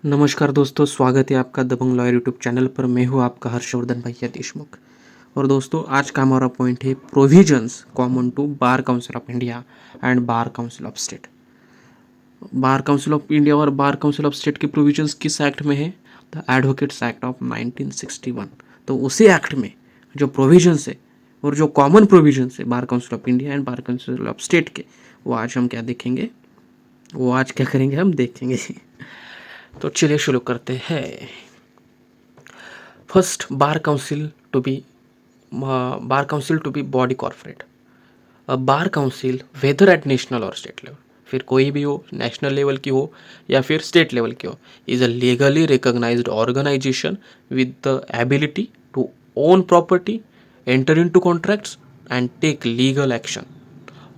नमस्कार दोस्तों, स्वागत है आपका दबंग लॉयर यूट्यूब चैनल पर। मैं हूँ आपका हर्षवर्धन भैया देशमुख। और दोस्तों, आज का हमारा पॉइंट है provisions common to bar council of India and bar council of state. Bar council of India और बार काउंसिल ऑफ स्टेट के प्रोविजंस किस एक्ट में है? The advocates act of 1961। तो उसी एक्ट में जो प्रोविजंस है और जो कॉमन प्रोविजंस है bar council of India and bar council of state के, वो आज हम क्या देखेंगे, वो आज क्या करेंगे, हम देखेंगे। तो चलिए शुरू करते हैं। First, bar council to be body corporate. Bar council whether at national और स्टेट लेवल, फिर कोई भी हो, नेशनल लेवल की हो या फिर स्टेट लेवल की हो, is a legally recognised organisation with the ability to own property, enter into contracts and take legal action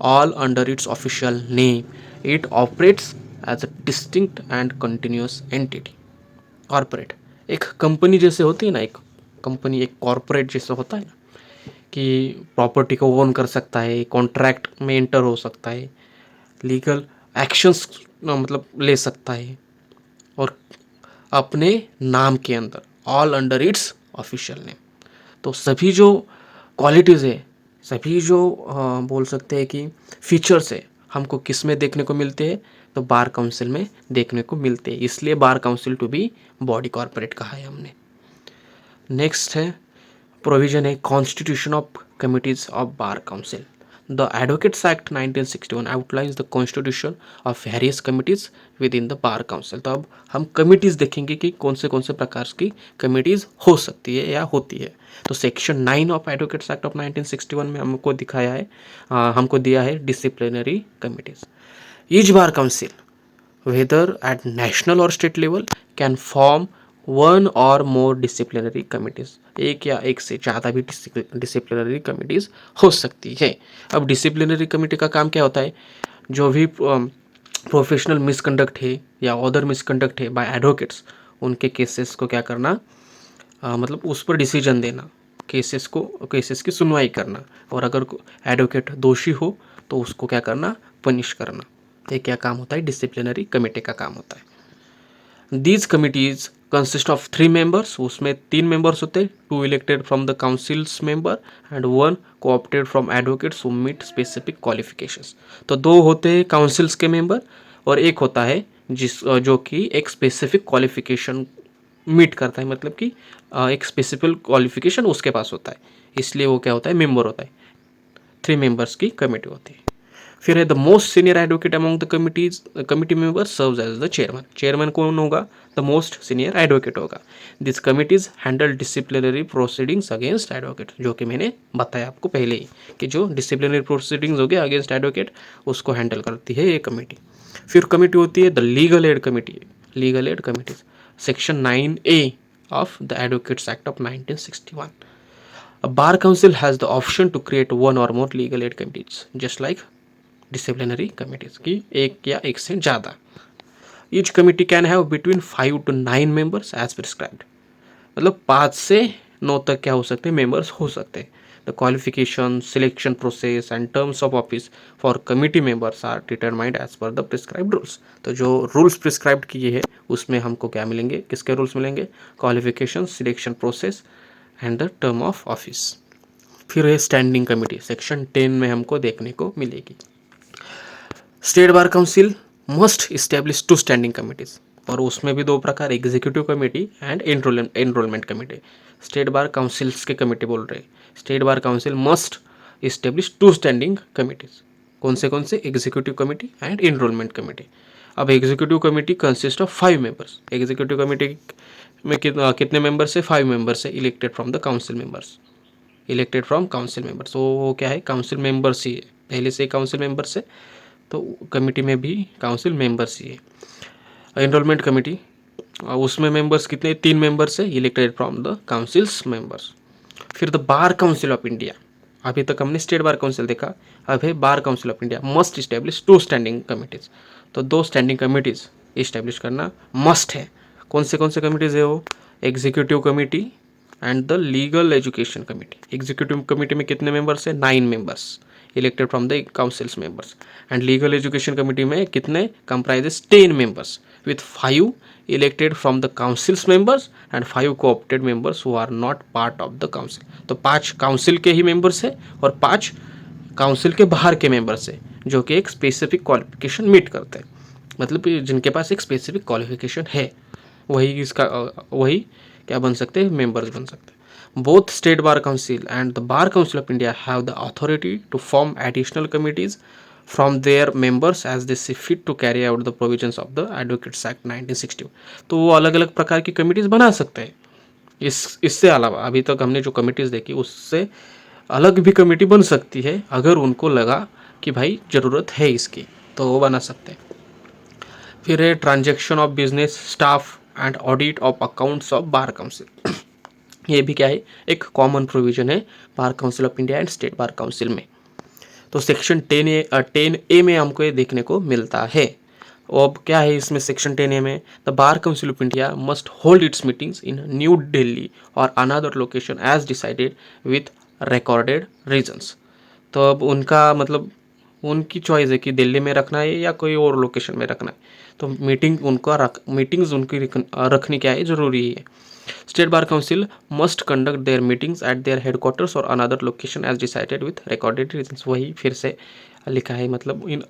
all under its official name. It operates as a distinct and continuous entity. Corporate एक company जैसे होती है ना, एक company एक corporate जैसा होता है ना, कि प्रॉपर्टी को ओन कर सकता है, कॉन्ट्रैक्ट में एंटर हो सकता है, लीगल एक्शंस मतलब ले सकता है, और अपने नाम के अंदर, all under its official name. तो सभी जो क्वालिटीज़ है, सभी जो बोल सकते हैं कि फीचर्स है, हमको किस में देखने को मिलते हैं? तो बार काउंसिल में देखने को मिलते हैं। इसलिए bar council to be body corporate कहा है हमने। नेक्स्ट है प्रोविजन है constitution of committees of bar council. The advocates act 1961 outlines the constitution of various committees within the bar council. तो अब हम कमिटीज देखेंगे कि कौन से प्रकार की कमिटीज हो सकती है या होती है। तो section 9 of advocates act of 1961 में हमको दिखाया है, हमको दिया है disciplinary committees. Each bar council whether at national or state level can form one और मोर डिसिप्लिनरी कमिटीज़। एक या एक से ज़्यादा भी डिसिप्लिनरी कमिटीज़ हो सकती है। अब डिसिप्लिनरी कमिटी का काम क्या होता है? जो भी प्रोफेशनल मिसकंडक्ट है या अदर मिसकंडक्ट है बाय एडवोकेट्स, उनके केसेस को क्या करना, मतलब उस पर डिसीजन देना, केसेस की सुनवाई करना, और अगर एडवोकेट दोषी हो तो उसको क्या करना, पनिश करना। ये क्या काम होता है? डिसिप्लिनरी कमेटी का काम होता है। These committees consist of 3 members, उसमें 3 मेंबर्स होते हैं, 2 elected from the councils member and 1 co-opted from advocates who meet specific qualifications. तो 2 होते हैं काउंसिल्स के मेंबर और एक होता है जो कि एक स्पेसिफिक क्वालिफिकेशन मीट करता है, मतलब कि एक स्पेसिफिक क्वालिफिकेशन उसके पास होता है, इसलिए वो क्या होता है, मेंबर होता है। 3 मेंबर्स की कमेटी होती है। फिर है the most senior advocate among the committee member serves as the chairman. Chairman कौन होगा? द मोस्ट सीनियर एडवोकेट होगा। This committees handle disciplinary proceedings against advocate, जो कि मैंने बताया आपको पहले ही कि जो डिसिप्लिनरी प्रोसीडिंग्स हो गए अगेंस्ट एडवोकेट, उसको हैंडल करती है ये कमेटी। फिर कमेटी होती है the legal aid committee. Legal aid committees section 9A of the Advocates Act of 1961. A bar council has the option to create one or more legal aid committees, just like disciplinary committees की एक या एक से ज़्यादा। Each committee can have between 5 to 9 members as prescribed, मतलब 5 से 9 तक क्या हो सकते हैं, मेंबर्स हो सकते हैं। The qualification, selection process and terms of office for committee members are determined as per the prescribed rules. तो जो रूल्स प्रिस्क्राइब्ड किए हैं उसमें हमको क्या मिलेंगे, किसके रूल्स मिलेंगे? Qualification, selection process and the term of office. फिर है स्टैंडिंग कमिटी, सेक्शन 10 में हमको देखने को मिलेगी। State bar council must establish 2 standing committees, और उसमें भी 2 प्रकार, executive committee and enrolment committee. State bar councils के कमेटी बोल रहे हैं। State bar council must establish 2 standing committees. कौन से? Executive committee and enrolment committee. अब executive committee consist of 5 members. Executive committee में कितने मेंबर्स है? 5 मेंबर्स है, elected from the council members. Elected from council members, तो वो क्या है, काउंसिल मेंबर्स ही है, पहले से काउंसिल मेंबर्स है, तो कमेटी में भी काउंसिल मेंबर्स ही है। एनरोलमेंट कमेटी, उसमें मेंबर्स कितने? 3 मेंबर्स है, elected from the councils members. फिर the bar council of India, अभी तक हमने स्टेट बार काउंसिल देखा, अब है bar council of India must establish 2 standing committees. तो 2 स्टैंडिंग कमिटीज इस्टेब्लिश करना मस्ट है। कौन से कमिटीज है वो? Executive committee and the legal education committee. एग्जीक्यूटिव कमेटी में कितने मेंबर्स है? 9 members, elected from the councils members. And legal education committee में कितने? Comprises 10 members, with 5 elected from the council's members and 5 co-opted members who are not part of the council. तो 5 council के ही members है और 5 council के बाहर के members है जो कि एक स्पेसिफिक क्वालिफिकेशन मीट करते हैं, मतलब कि जिनके पास एक स्पेसिफिक क्वालिफिकेशन है, वही इसका वही क्या बन सकते हैं, मेंबर्स बन सकते हैं. Both state bar council and the bar council of India have the authority to form additional committees from their members as they see fit to carry out the provisions of the advocates act 1960. तो वो अलग अलग प्रकार की committees बना सकते हैं. इससे अलावा अभी तक हमने जो कमिटीज़ देखी उससे अलग भी कमेटी बन सकती है, अगर उनको लगा कि भाई ज़रूरत है इसकी तो वो बना सकते हैं. फिर है transaction of business staff and audit of accounts of bar council. ये भी क्या है, एक कॉमन प्रोविजन है bar council of India and state bar council में. तो सेक्शन 10A में हमको ये देखने को मिलता है. अब क्या है इसमें सेक्शन 10A में, the bar council of India must hold its meetings in New Delhi और another location as decided with recorded reasons. तो अब उनका मतलब उनकी चॉइस है कि दिल्ली में रखना है या कोई और लोकेशन में रखना है. तो मीटिंग्स उनकी रखनी क्या है, ज़रूरी है. State bar council must conduct their meetings at their headquarters और another location as decided with recorded reasons. वही फिर से लिखा है, मतलब इन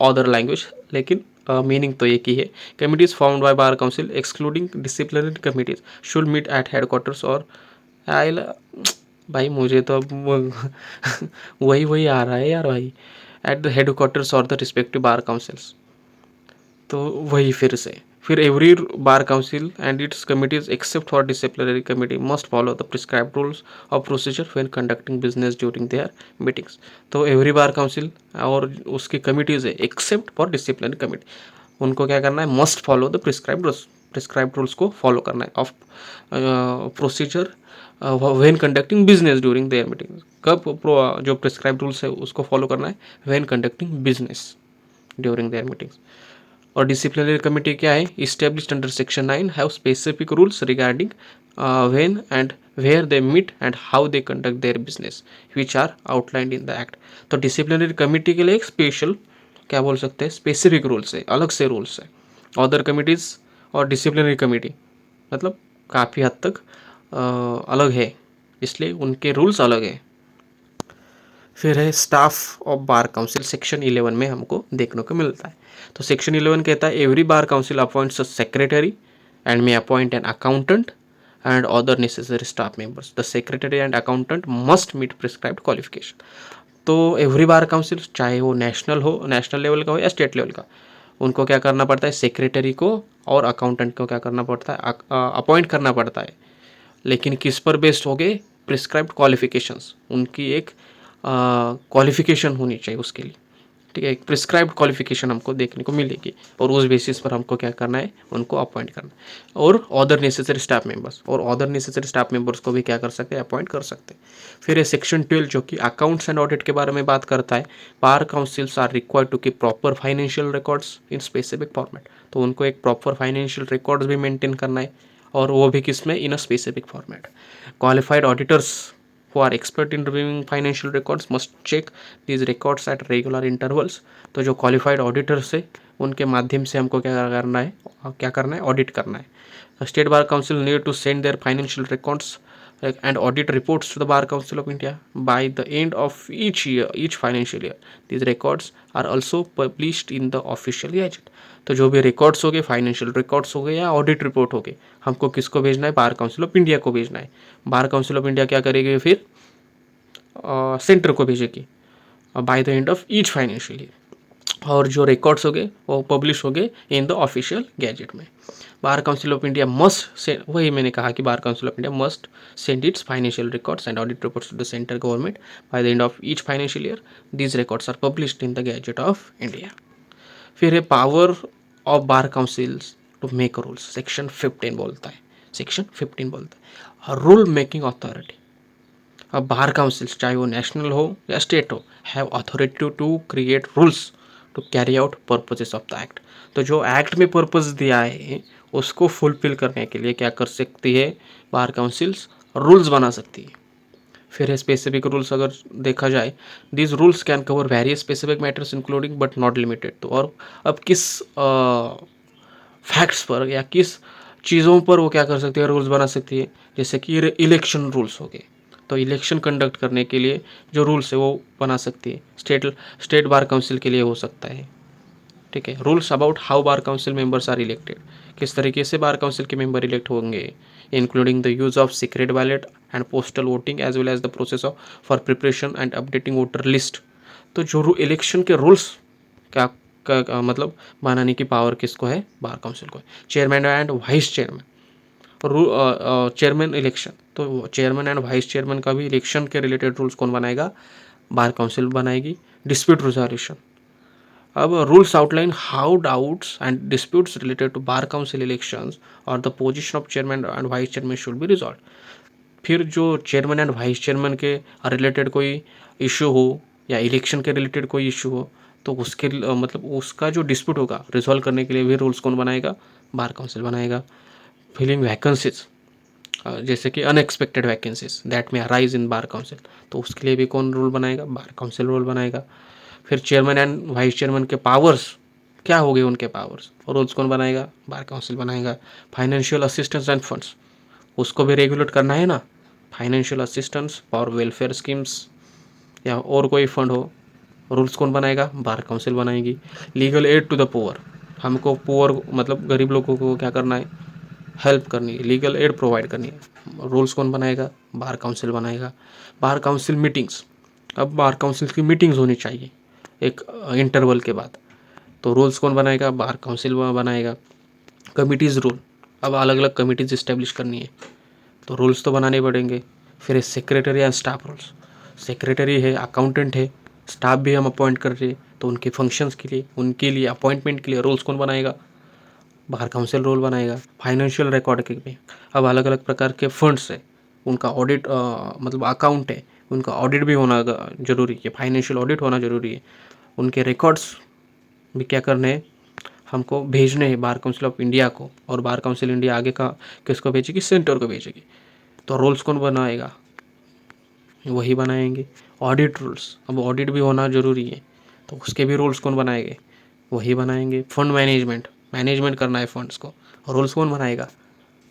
अदर लैंग्वेज, लेकिन मीनिंग तो एक ही है. Committees formed by bar council excluding disciplinary committees should meet at headquarters और भाई मुझे तो अब वही आ रहा है यार भाई, एट द हेडक्वार्टर्स और द रिस्पेक्टिव बार काउंसिल्स. तो वही फिर every bar council and it's committees except for disciplinary committee must follow the prescribed rules of procedure when conducting business during their meetings. तो एवरी बार काउंसिल और उसकी committees है except for disciplinary committee, उनको क्या करना है, must follow the prescribed rules को follow करना है of procedure when conducting business during their meetings. कब जो प्रिस्क्राइब्ड रूल्स है उसको फॉलो करना है, when conducting business during their meetings. और डिसिप्लिनरी कमिटी क्या है, established under section 9 have specific rules regarding when and where they meet and how they conduct their business which are outlined in the act. तो disciplinary committee के लिए एक special क्या बोल सकते हैं, स्पेसिफिक रूल्स है, अलग से रूल्स है. अदर कमिटीज़ और डिसिप्लिनरी कमिटी मतलब काफ़ी हद तक अलग है, इसलिए उनके रूल्स अलग है. फिर है staff of bar council, section 11 में हमको देखने को मिलता है. तो सेक्शन 11 कहता है every bar council appoints a secretary and may appoint an accountant and other necessary staff members. The secretary and accountant must meet prescribed qualification. तो एवरी बार काउंसिल चाहे वो नेशनल लेवल का हो या स्टेट लेवल का, उनको क्या करना पड़ता है, सेक्रेटरी को और अकाउंटेंट को क्या करना पड़ता है, अपॉइंट करना पड़ता है. लेकिन किस पर बेस्ड हो गए, प्रिस्क्राइब्ड क्वालिफिकेशंस, उनकी एक क्वालिफिकेशन होनी चाहिए उसके लिए. ठीक है, एक प्रिस्क्राइब्ड क्वालिफिकेशन हमको देखने को मिलेगी और उस बेसिस पर हमको क्या करना है, उनको अपॉइंट करना है. और अदर नेसेसरी स्टाफ मेंबर्स को भी क्या कर सकते हैं, अपॉइंट कर सकते हैं. फिर है सेक्शन 12 जो कि अकाउंट्स एंड ऑडिट के बारे में बात करता है. Bar councils are required to keep proper financial records in specific format. तो उनको एक प्रॉपर फाइनेंशियल रिकॉर्ड्स भी मेंटेन करना है, और वो भी किस में, in a specific format. Qualified auditors who are expert in reviewing financial records must check these records at regular intervals. तो जो qualified auditors है उनके माध्यम से हमको क्या करना है, ऑडिट करना है. State bar council need to send their financial records and audit reports to the Bar Council of India by the end of each financial year. These records are also published in the official gazette. तो जो भी records हो गए, financial records हो गए या audit report हो गए, हमको किसको भेजना है, बार काउंसिल ऑफ इंडिया को भेजना है. बार काउंसिल ऑफ इंडिया क्या करेगी, फिर सेंटर को भेजेगी bye the end of each financial year. और जो रिकॉर्ड्स हो गए वो पब्लिश हो गए इन द ऑफिशियल गैजेट में. Bar council of India must, वही मैंने कहा कि bar council of India must send its financial records and audit reports to the centre government by the end of each financial year. These records are published in the gazette of India. फिर है power of bar councils to make rules. Section 15 बोलता है rule making authority. अब बार councils चाहे वो national हो या state हो, have authority to create rules to carry out purposes of the act. तो जो एक्ट में पर्पज दिया है उसको फुलफिल करने के लिए क्या कर सकती है, बार काउंसिल्स रूल्स बना सकती है. फिर है स्पेसिफिक रूल्स. अगर देखा जाए, these rules can cover various specific matters including but not limited. तो और अब किस फैक्ट्स पर या किस चीज़ों पर वो क्या कर सकती है, रूल्स बना सकती है। जैसे कि इलेक्शन रूल्स हो गए, तो इलेक्शन कंडक्ट करने के लिए जो रूल्स है वो बना सकती है। स्टेट बार काउंसिल के लिए हो सकता है, ठीक है। Rules about how bar council members are elected, किस तरीके से बार काउंसिल के मेंबर इलेक्ट होंगे, including the use of secret ballot and postal voting as well as the process of for preparation and updating voter list. तो जो election के rules का, मतलब बनाने की पावर किसको है, बार काउंसिल को है। Chairman and vice chairman, chairman election, तो चेयरमैन एंड वाइस चेयरमैन का भी इलेक्शन के रिलेटेड रूल्स कौन बनाएगा, बार काउंसिल बनाएगी। डिस्प्यूट रिजोल्यूशन, अब rules outline how doubts and disputes related to bar council elections और the position of chairman and vice chairman should be resolve. फिर जो चेयरमैन एंड वाइस चेयरमैन के related कोई issue हो या election के रिलेटेड कोई इशू हो, तो उसके मतलब उसका जो डिस्प्यूट होगा रिजॉल्व करने के लिए भी रूल्स कौन बनाएगा, बार काउंसिल बनाएगा। फिलिंग वैकेंसीज, जैसे कि अनएक्सपेक्टेड वैकेंसीज दैट में अराइज इन बार काउंसिल, तो उसके लिए भी कौन रूल बनाएगा, बार काउंसिल रूल बनाएगा। फिर चेयरमैन एंड वाइस चेयरमैन के पावर्स क्या हो गए, उनके पावर्स और रूल्स कौन बनाएगा, बार काउंसिल बनाएगा। फाइनेंशियल असिस्टेंस एंड फंड्स, उसको भी रेगुलेट करना है ना, फाइनेंशियल असिस्टेंस और वेलफेयर स्कीम्स या और कोई फंड हो, रूल्स कौन बनाएगा, बार काउंसिल बनाएगी। Legal aid to the poor, हमको पुअर मतलब गरीब लोगों को क्या करना है, हेल्प करनी है, लीगल एड प्रोवाइड करनी है, रूल्स कौन बनाएगा, बार काउंसिल बनाएगा। बार काउंसिल मीटिंग्स, अब बार काउंसिल की मीटिंग्स होनी चाहिए एक इंटरवल के बाद, तो रूल्स कौन बनाएगा, बार काउंसिल बनाएगा। कमिटीज़ रूल, अब अलग अलग कमिटीज़ इस्टेब्लिश करनी है, तो रूल्स तो बनाने पड़ेंगे। फिर secretary and staff rules, secretary है, अकाउंटेंट है, स्टाफ भी हम अपॉइंट कर रहे हैं, तो उनके फंक्शंस के लिए, उनके लिए अपॉइंटमेंट के लिए रूल्स कौन बनाएगा, बार काउंसिल रूल बनाएगा। फाइनेंशियल रिकॉर्ड के भी अब अलग अलग प्रकार के फंड्स है, उनका ऑडिट मतलब अकाउंट है, उनका ऑडिट भी होना जरूरी है, फाइनेंशियल ऑडिट होना जरूरी है। उनके रिकॉर्ड्स भी क्या करने हैं, हमको भेजने हैं बार काउंसिल ऑफ इंडिया को, और बार काउंसिल इंडिया आगे का किसको भेजेगी, सेंटर को भेजेगी। तो रूल्स कौन बनाएगा, वही बनाएंगे। ऑडिट रूल्स, अब ऑडिट भी होना जरूरी है, तो उसके भी रूल्स कौन बनाएंगे, वही बनाएंगे। फंड मैनेजमेंट, मैनेजमेंट करना है फंड्स को, रूल्स कौन बनाएगा,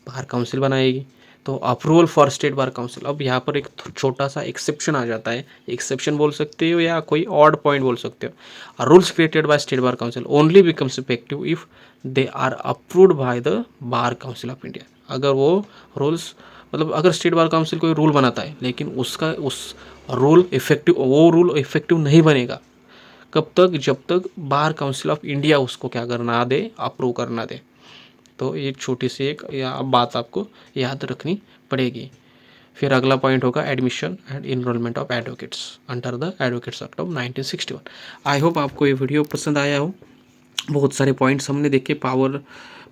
बार काउंसिल बनाएगी। तो approval for state bar council, अब यहाँ पर एक छोटा सा एक्सेप्शन आ जाता है, एक्सेप्शन बोल सकते हो या कोई ऑड पॉइंट बोल सकते हो। Rules created by state bar council only becomes effective if they are approved by the bar council of India. अगर वो रूल्स मतलब अगर स्टेट बार काउंसिल कोई रूल बनाता है लेकिन उसका उस रूल इफेक्टिव, वो रूल इफेक्टिव नहीं बनेगा, कब तक, जब तक बार काउंसिल ऑफ इंडिया उसको क्या करना दे, अप्रूव करना दे। तो ये छोटी सी एक या बात आपको याद रखनी पड़ेगी। फिर अगला पॉइंट होगा admission and enrolment of advocates under the advocates act of 1961। I hope आपको ये वीडियो पसंद आया हो। बहुत सारे पॉइंट्स हमने देखे, पावर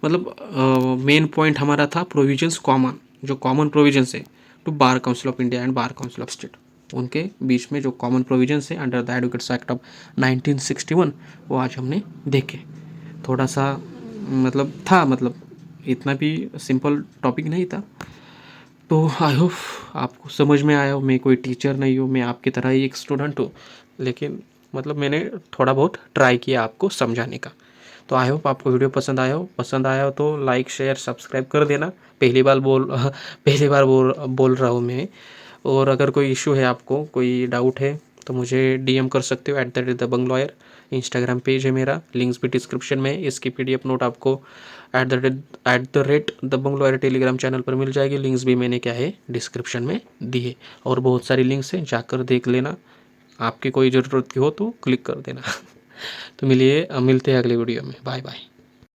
मतलब मेन पॉइंट हमारा था प्रोविजंस कॉमन, जो कॉमन प्रोविजंस है to bar council of India and bar council of state, उनके बीच में जो कॉमन प्रोविजंस है under the advocates act of 1961, वो आज हमने देखे। थोड़ा सा मतलब था, मतलब इतना भी सिंपल टॉपिक नहीं था। तो आई होप आपको समझ में आया हो। मैं कोई टीचर नहीं हूँ, मैं आपकी तरह ही एक स्टूडेंट हूँ, लेकिन मतलब मैंने थोड़ा बहुत ट्राई किया आपको समझाने का। तो आई होप आपको वीडियो पसंद आया हो तो लाइक शेयर सब्सक्राइब कर देना। पहली बार बोल रहा हूँ मैं। और अगर कोई इशू है, आपको कोई डाउट है, तो मुझे डीएम कर सकते हो @दबंग लॉयर। इंस्टाग्राम पेज है मेरा, लिंक्स भी डिस्क्रिप्शन में। इसकी पीडीएफ नोट आपको @दबंग लॉयर टेलीग्राम चैनल पर मिल जाएगी। लिंक्स भी मैंने क्या है डिस्क्रिप्शन में दिए, और बहुत सारी लिंक्स हैं, जाकर देख लेना। आपकी कोई ज़रूरत की हो तो क्लिक कर देना। तो मिलते हैं अगले वीडियो में। Bye bye.